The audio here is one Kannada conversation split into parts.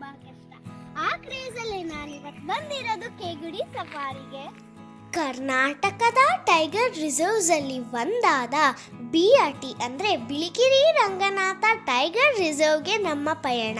ತುಂಬಾ ಕಷ್ಟ. ಆ ಕ್ರೇಜ್ ಅಲ್ಲಿ ನಾನಿವತ್ತು ಬಂದಿರೋದು ಕೇಗುಡಿ ಸಫಾರಿಗೆ. ಕರ್ನಾಟಕದ ಟೈಗರ್ ರಿಸರ್ವ್ಸ್ ಅಲ್ಲಿ ಒಂದಾದ BRT ಅಂದ್ರೆ ಬಿಳಿಗಿರಿ ರಂಗನಾಥ ಟೈಗರ್ ರಿಸರ್ವ್ಗೆ ನಮ್ಮ ಪಯಣ.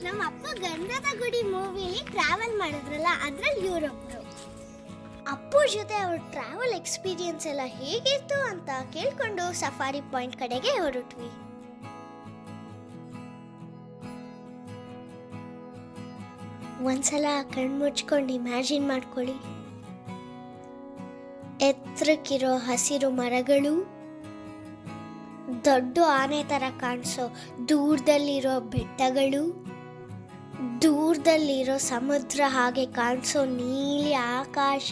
ನಮ್ಮ ಅಪ್ಪ ಗಂಧದ ಗುಡಿ ಮೂವಿಲಿ ಟ್ರಾವೆಲ್ ಮಾಡಿದ್ರಲ್ಲ, ಅದ್ರಲ್ಲಿ ಇವರೊಬ್ರು. ಅಪ್ಪು ಜೊತೆ ಅವ್ರ ಟ್ರಾವೆಲ್ ಎಕ್ಸ್ಪೀರಿಯನ್ಸ್ ಎಲ್ಲ ಹೇಗಿತ್ತು ಅಂತ ಕೇಳ್ಕೊಂಡು ಸಫಾರಿ ಪಾಯಿಂಟ್ ಕಡೆಗೆ ಹೊರಟ್ವಿ. ಒಂದ್ಸಲ ಕಣ್ಮುಚ್ಕೊಂಡು ಇಮ್ಯಾಜಿನ್ ಮಾಡ್ಕೊಳ್ಳಿ, ಎತ್ತರಕ್ಕಿರೋ ಹಸಿರು ಮರಗಳು, ದೊಡ್ಡ ಆನೆ ತರ ಕಾಣಿಸೋ ದೂರದಲ್ಲಿರೋ ಬೆಟ್ಟಗಳು, ದೂರದಲ್ಲಿರೋ ಸಮುದ್ರ ಹಾಗೆ ಕಾಣಿಸೋ ನೀಲಿ ಆಕಾಶ.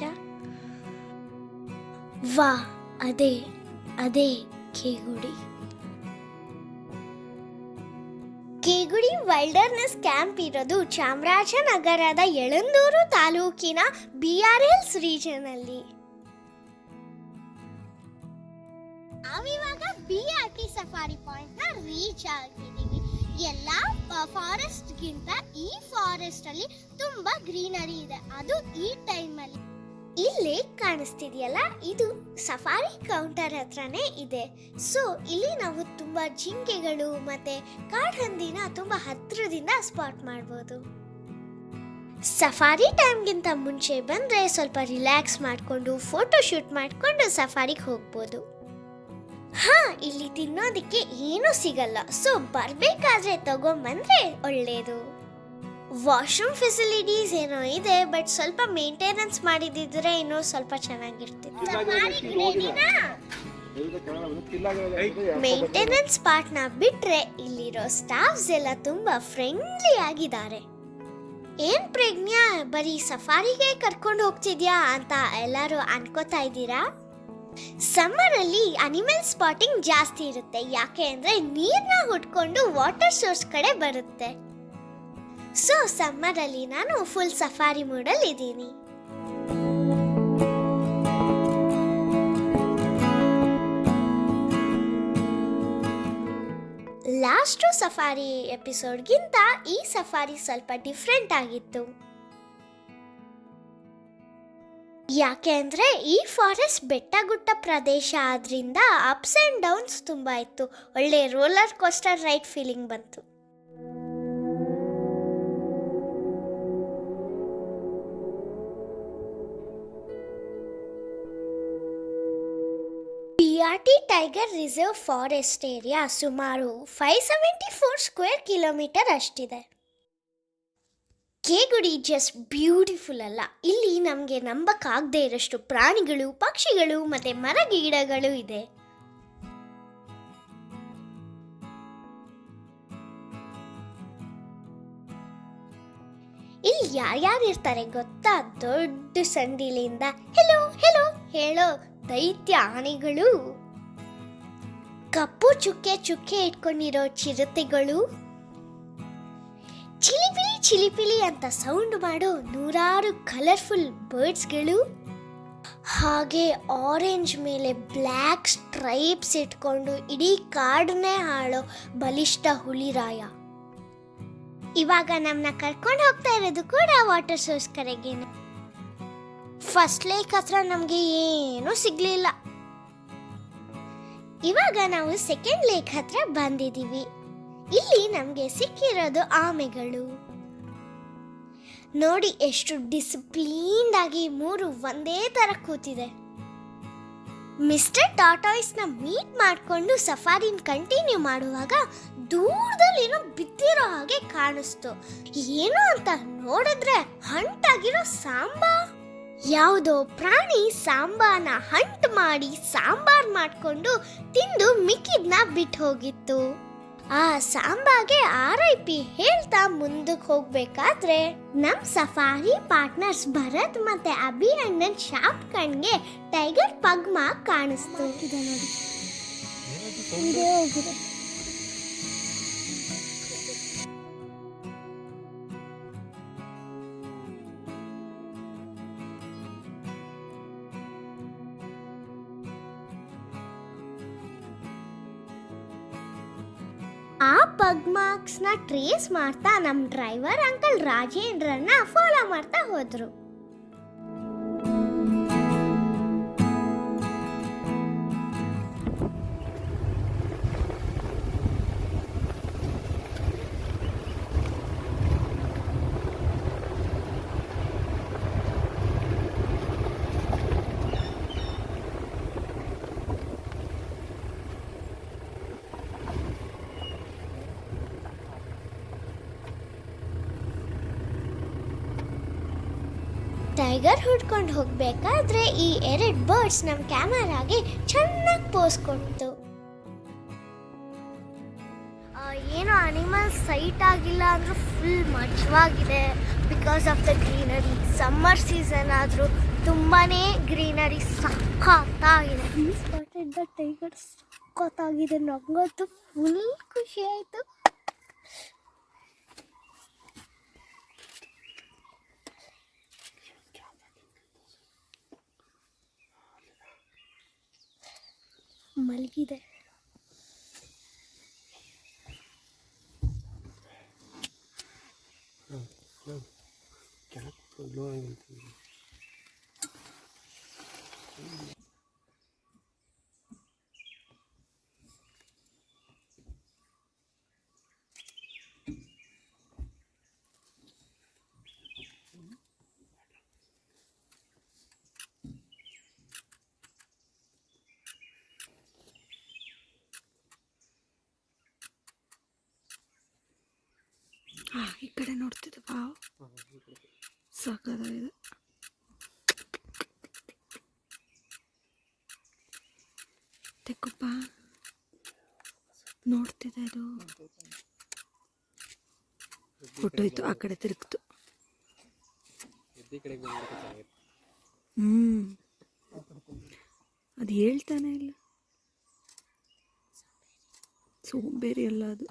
ವಾ, ಅದೇ ಕೇಗುಡಿ. ಕೇಗುಡಿ ವೈಲ್ಡರ್ನೆಸ್ ಕ್ಯಾಂಪ್ ಇರೋದು ಚಾಮರಾಜನಗರದ ಯಳಂದೂರು ತಾಲೂಕಿನ BRHills ರೀಜನ್ ಅಲ್ಲಿ. ನಾವಿವಾಗ BRT ಸಫಾರಿ ಪಾಯಿಂಟ್ ನ ರೀಚ್ ಆಗಿದ್ದೀವಿ. ಎಲ್ಲ ಫಾರೆಸ್ಟ್ ಗಿಂತ ಈ ಫಾರೆಸ್ಟ್ ಅಲ್ಲಿ ತುಂಬಾ ಗ್ರೀನರಿ ಇದೆ, ಅದು ಈ ಟೈಮ್ ಅಲ್ಲಿ. ಇಲ್ಲಿ ಕಾಣಿಸ್ತಿದೆಯಲ್ಲ, ಇದು ಸಫಾರಿ ಕೌಂಟರ್ ಹತ್ರನೇ ಇದೆ. ಸೊ ಇಲ್ಲಿ ನಾವು ತುಂಬಾ ಜಿಂಕೆಗಳು ಮತ್ತೆ ಕಾಡ್ಹಂದಿನ ತುಂಬಾ ಹತ್ರದಿಂದ ಸ್ಪಾಟ್ ಮಾಡ್ಬೋದು. ಸಫಾರಿ ಟೈಮ್ಗಿಂತ ಮುಂಚೆ ಬಂದ್ರೆ ಸ್ವಲ್ಪ ರಿಲ್ಯಾಕ್ಸ್ ಮಾಡ್ಕೊಂಡು ಫೋಟೋ ಶೂಟ್ ಮಾಡ್ಕೊಂಡು ಸಫಾರಿಗೆ ಹೋಗ್ಬೋದು. ಇಲ್ಲಿ ತಿನ್ನೋದಕ್ಕೆ ಏನೂ ಸಿಗಲ್ಲ, ಸೊ ಬರ್ಬೇಕಾದ್ರೆ ತಗೊಂಡ್ಬಂದ್ರೆ ಒಳ್ಳೇದು. ವಾಶ್ರೂಮ್ ಫೆಸಿಲಿಟೀಸ್ ಏನೋ ಇದೆ, ಬಟ್ ಸ್ವಲ್ಪ ಮೇಂಟೆನೆನ್ಸ್ ಮಾಡಿದಿದ್ರೆ ಇನ್ನೂ ಸ್ವಲ್ಪ ಚೆನ್ನಾಗಿರ್ತಿತ್ತು. ಮೇಂಟೆನೆನ್ಸ್ ಪಾರ್ಟ್ನ ಬಿಟ್ರೆ ಇಲ್ಲಿರೋ ಸ್ಟಾಫ್ಸ್ ಎಲ್ಲ ತುಂಬಾ ಫ್ರೆಂಡ್ಲಿ ಆಗಿದ್ದಾರೆ. ಏನ್ ಪ್ರಜ್ಞಾ, ಬರೀ ಸಫಾರಿಗೆ ಕರ್ಕೊಂಡು ಹೋಗ್ತಿದ್ಯಾ ಅಂತ ಎಲ್ಲರೂ ಅನ್ಕೋತಾ ಇದ್ದೀರಾ? ಸಮ್ಮರ್ ಅಲ್ಲಿ ಅನಿಮಲ್ ಸ್ಪಾಟಿಂಗ್ ಜಾಸ್ತಿ ಇರುತ್ತೆ, ಯಾಕೆ ಅಂದ್ರೆ ನೀರ್ನ ಹುಡ್ಕೊಂಡು ವಾಟರ್ ಸೋರ್ಸ್ ಕಡೆ ಬರುತ್ತೆ. ಸೊ ಸಮ್ಮರ್ ಅಲ್ಲಿ ನಾನು ಫುಲ್ ಸಫಾರಿ ಮೂಡಲ್ಲಿ ಇದ್ದೀನಿ. ಲಾಸ್ಟ್ ಸಫಾರಿ ಎಪಿಸೋಡ್ಗಿಂತ ಈ ಸಫಾರಿ ಸ್ವಲ್ಪ ಡಿಫ್ರೆಂಟ್ ಆಗಿತ್ತು. ಯಾಕೆ ಅಂದರೆ ಈ ಫಾರೆಸ್ಟ್ ಬೆಟ್ಟಗುಡ್ಡ ಪ್ರದೇಶ ಆದ್ರಿಂದ ಅಪ್ಸ್ ಆ್ಯಂಡ್ ಡೌನ್ಸ್ ತುಂಬ ಇತ್ತು. ಒಳ್ಳೆ ರೋಲರ್ ಕೋಸ್ಟರ್ ರೈಡ್ ಫೀಲಿಂಗ್ ಬಂತು. BRT tiger reserve forest area ಸುಮಾರು 574 square kilometre ಅಷ್ಟಿದೆ. Kegudi just beautiful ಅಲ್ಲ, ಇಲ್ಲಿ ನಮಗೆ ನಂಬಕ್ಕಾಗದೇ ಇರೋಷ್ಟು ಪ್ರಾಣಿಗಳು, ಪಕ್ಷಿಗಳು ಮತ್ತೆ ಮರ ಗಿಡಗಳು ಇದೆ. ಇಲ್ಲಿ ಯಾರ್ಯಾರು ಇರ್ತಾರೆ ಗೊತ್ತಾ? ದೊಡ್ಡ ಸಂಡಿಲಿಂದ ಹೆಲೋ ಹೆಲೋ ಹೇಳೋ ದೈತ್ಯ ಆನೆಗಳು, ಕಪ್ಪು ಚುಕ್ಕೆ ಚುಕ್ಕೆ ಇಟ್ಕೊಂಡಿರೋ ಚಿರತೆಗಳು, ಚಿಲಿಪಿಲಿ ಚಿಲಿಪಿಲಿ ಅಂತ ಸೌಂಡ್ ಮಾಡೋ ನೂರಾರು ಕಲರ್ಫುಲ್ ಬರ್ಡ್ಸ್ಗಳು, ಹಾಗೆ ಆರೆಂಜ್ ಮೇಲೆ ಬ್ಲ್ಯಾಕ್ ಸ್ಟ್ರೈಪ್ಸ್ ಇಟ್ಕೊಂಡು ಇಡೀ ಕಾಡನ್ನೇ ಆಳೋ ಬಲಿಷ್ಠ ಹುಲಿರಾಯ. ಇವಾಗ ನಮ್ಮನ್ನ ಕರ್ಕೊಂಡು ಹೋಗ್ತಾ ಇರೋದು ಕೂಡ ವಾಟರ್ ಸೋರ್ಸ್ ಕಡೆಗೇನೆ. ಫಸ್ಟ್ ಲೇಕ್ ಹತ್ರ ನಮಗೆ ಏನೂ ಸಿಗ್ಲಿಲ್ಲ. ಇವಾಗ ನಾವು ಸೆಕೆಂಡ್ ಲೇಕ್ ಹತ್ರ ಬಂದಿದ್ದೀವಿ. ಇಲ್ಲಿ ನಮಗೆ ಸಿಕ್ಕಿರೋದು ಆಮೆಗಳು. ನೋಡಿ ಎಷ್ಟು ಡಿಸಿಪ್ಲೀನ್ಡ್ ಆಗಿ ಮೂರು ಒಂದೇ ತರ ಕೂತಿದೆ. ಮಿಸ್ಟರ್ ಟಾಟಾಯ್ಸ್ನ ಮೀಟ್ ಮಾಡಿಕೊಂಡು ಸಫಾರಿನ ಕಂಟಿನ್ಯೂ ಮಾಡುವಾಗ ದೂರದಲ್ಲಿ ಏನೋ ಬಿದ್ದಿರೋ ಹಾಗೆ ಕಾಣಿಸ್ತು. ಏನು ಅಂತ ನೋಡಿದ್ರೆ ಹಂಟಾಗಿರೋ ಸಾಂಬಾ. ಯಾವುದೋ ಪ್ರಾಣಿ ಸಾಂಬಾರ್ನ ಹಂಟ್ ಮಾಡಿ ಸಾಂಬಾರ್ ಮಾಡ್ಕೊಂಡು ತಿಂದು ಮಿಕ್ಕಿದ್ನ ಬಿಟ್ಟು ಹೋಗಿತ್ತು. ಆ ಸಾಂಬಾಗೆ RIP ಹೇಳ್ತಾ ಮುಂದಕ್ಕೆ ಹೋಗ್ಬೇಕಾದ್ರೆ ನಮ್ ಸಫಾರಿ ಪಾರ್ಟ್ನರ್ಸ್ ಭರತ್ ಮತ್ತೆ ಅಭಿ ಅಣ್ಣನ್ ಶಾಪ್ ಕಣ್ಗೆ ಟೈಗರ್ ಪಗ್ಮ ಕಾಣಿಸ್ತು. ಆ ಪಗ್ ಮಾರ್ಕ್ಸ್ನ ಟ್ರೇಸ್ ಮಾಡ್ತಾ ನಮ್ಮ ಡ್ರೈವರ್ ಅಂಕಲ್ ರಾಜೇಂದ್ರನ್ನ ಫಾಲೋ ಮಾಡ್ತಾ ಹೋದ್ರು. ಟೈಗರ್ ಹುಡ್ಕೊಂಡು ಹೋಗ್ಬೇಕಾದ್ರೆ ಈ 2 ಬರ್ಡ್ಸ್ ನಮ್ಮ ಕ್ಯಾಮರಾಗೆ ಚೆನ್ನಾಗಿ ಪೋಸ್ ಕೊಡ್ತು. ಏನೋ ಅನಿಮಲ್ ಸೈಟ್ ಆಗಿಲ್ಲ ಅಂದ್ರೂ ಫುಲ್ ಮಜವಾಗಿದೆ because of the greenery. Summer season ಆದರೂ ತುಂಬಾನೇ ಗ್ರೀನರಿ ಸಖತ್ತಾಗಿದೆ. ಸ್ಪಾಟೆಡ್ ದ ಟೈಗರ್ ಸಖತ್ತಾಗಿದೆ. ನಂಗಂತೂ ಫುಲ್ ಖುಷಿ ಆಯಿತು. ಮಲಗಿದೆ. ಈ ಕಡೆ ನೋಡ್ತಿದ್ದೆ. ವಾವ್, ಸಾಕಾಗಿದೆ. ತೆಕ್ಕಪ್ಪ ನೋಡ್ತಿದ್ದೆ, ಅದು ಹೊಟ್ಟೋಯ್ತು, ಆ ಕಡೆ ತಿರುಗ್ತು. ಅದು ಹೇಳ್ತಾನೆ ಇಲ್ಲ, ಸೋಂಬೇರಿ ಅಲ್ಲ ಅದು.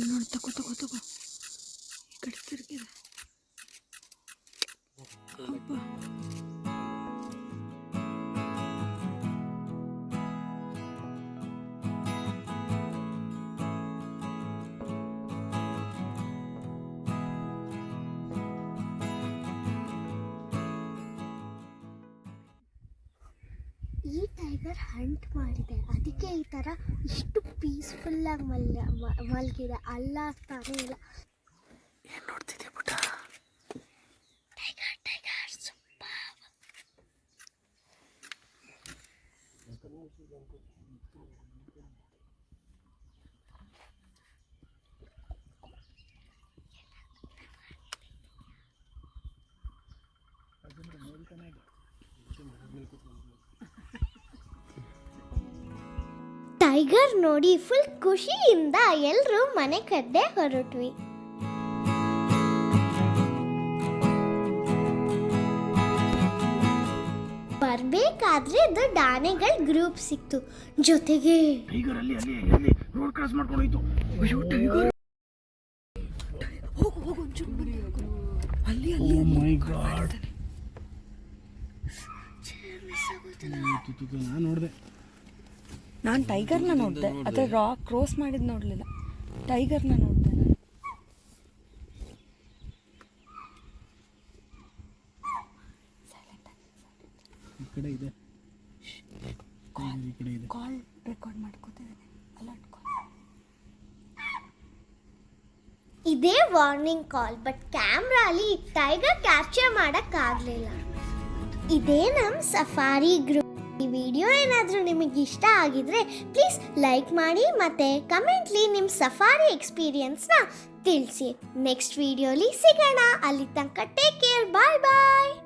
ನೋಡು ತಗೋ ಈ ಕಡೆ ತಿರುಗಿದೆ. ಹಬ್ಬ ಈ ಟೈಗರ್ ಹಂಟ್ ಮಾಡಿದೆ, ಅದಕ್ಕೆ ಈ ಥರ ಇಷ್ಟು ಪೀಸ್ಫುಲ್ಲಾಗಿ ಮಲಗಿದೆ. ಅಲ್ಲಾಡ್ತಾನೆ ಇಲ್ಲ. ಏನು ನೋಡ್ತಿದ್ಯಾ ಪುಟ್ಟ? Tiger super. ಟೈಗರ್ ನೋಡಿ ಫುಲ್ ಖುಷಿಯಿಂದ ಎಲ್ಲರೂ ಮನೆ ಕಡೆ ಹೊರಟ್ವಿ. ಬರ್ಬೇಕಾದ್ರೆ ದೊಡ್ಡ ಆನೆಗಳ ಗ್ರೂಪ್ ಸಿಕ್ತು. ಜೊತೆಗೆ ರೋಡ್ ಕ್ರಾಸ್ ಮಾಡ್ಕೊಂಡು ಹೋಯ್ತು. ಅಯ್ಯೋ ಟೈಗರ್, ಹೋಗು ಒಂಚೂರು ಅಲ್ಲಿ ಅಲ್ಲಿ. ಓ ಮೈ ಗಾಡ್, ನಾನು ನೋಡಿದೆ. ನಾನು ಟೈಗರ್ನ ನೋಡಿದೆ, ಆದರೆ ರಾಕ್ ಕ್ರಾಸ್ ಮಾಡಿದ್ದು ನೋಡಲಿಲ್ಲ. ಟೈಗರ್ನ ನೋಡಿದೆ ನಾನು. ಈ ಕಡೆ ಇದೆ, ಕಾಲ್ ರೆಕಾರ್ಡ್ ಮಾಡ್ಕೋತಿದ್ದೇನೆ. Alert call. ಇದೇ ವಾರ್ನಿಂಗ್ ಕಾಲ್, ಬಟ್ ಕ್ಯಾಮ್ರಾಲಿ ಟೈಗರ್ ಕ್ಯಾಪ್ಚರ್ ಮಾಡೋಕ್ಕಾಗಲಿಲ್ಲ. ಇದೇ ನಮ್ಮ ಸಫಾರಿ ಗ್ರೂಪ್. ಈ ವಿಡಿಯೋ ಏನಾದರೂ ನಿಮಗೆ ಇಷ್ಟ ಆಗಿದ್ರೆ ಪ್ಲೀಸ್ ಲೈಕ್ ಮಾಡಿ ಮತ್ತು ಕಮೆಂಟ್ಲಿ ನಿಮ್ಮ ಸಫಾರಿ ಎಕ್ಸ್ಪೀರಿಯನ್ಸ್ನ ತಿಳಿಸಿ. ನೆಕ್ಸ್ಟ್ ವಿಡಿಯೋಲಿ ಸಿಗೋಣ. ಅಲ್ಲಿ ತನಕ ಟೇಕ್ ಕೇರ್. ಬಾಯ್ ಬಾಯ್.